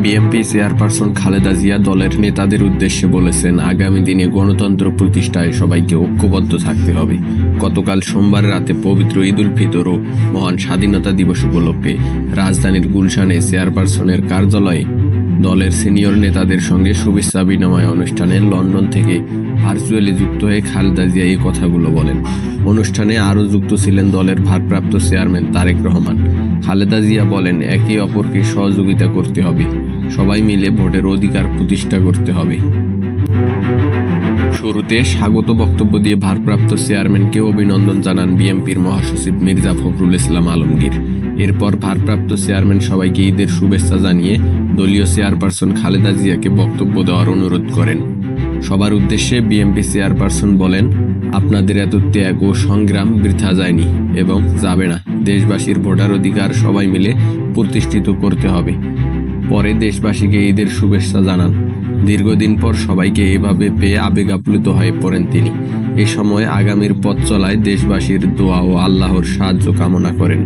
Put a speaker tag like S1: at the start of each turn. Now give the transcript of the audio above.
S1: BNP chairperson Khaleda Zia দলের নেতাদের উদ্দেশ্যে বলেছেন, আগামী দিনে গণতন্ত্র প্রতিষ্ঠায় সবাইকে ঐক্যবদ্ধ থাকতে হবে। গতকাল সোমবার রাতে পবিত্র ঈদ উল ফিতর ও মহান স্বাধীনতা দিবস উপলক্ষে রাজধানীর গুলশানে চেয়ারপারসনের কার্যালয়ে দলের সিনিয়র নেতাদের সঙ্গে শুভেচ্ছা বিনিময় অনুষ্ঠানে লন্ডন থেকে ভার্চুয়ালি যুক্ত হয়ে খালেদা জিয়া এই কথাগুলো বলেন। অনুষ্ঠানে আরও যুক্ত ছিলেন দলের ভারপ্রাপ্ত চেয়ারম্যান তারেক রহমান। খালেদা জিয়া বলেন, একে অপরকে সহযোগিতা করতে হবে, সবাই মিলে ভোটের অধিকার প্রতিষ্ঠা করতে হবে। শুরুতে স্বাগত বক্তব্য দিয়ে ভারপ্রাপ্ত চেয়ারম্যানকে অভিনন্দন জানান বিএনপির মহাসচিব মির্জা ফখরুল ইসলাম আলমগীর। এরপর ভারপ্রাপ্ত চেয়ারম্যান সবাইকে ঈদের শুভেচ্ছা জানিয়ে দলীয় চেয়ারপারসন খালেদা জিয়াকে বক্তব্য দেওয়ার অনুরোধ করেন। সবার উদ্দেশ্যে বিএনপি চেয়ারপারসন বলেন, আপনাদের এত ত্যাগ ও সংগ্রাম বৃথা যায়নি এবং যাবে না। দেশবাসীর ভোটার অধিকার সবাই মিলে প্রতিষ্ঠিত করতে হবে। পরে দেশবাসীকে ঈদের শুভেচ্ছা জানান। দীর্ঘদিন পর সবাইকে এভাবে পেয়ে আবেগ আপ্লুত হয়ে পড়েন তিনি। এ সময় আগামীর পথ চলায় দেশবাসীর দোয়া ও আল্লাহর সাহায্য কামনা করেন।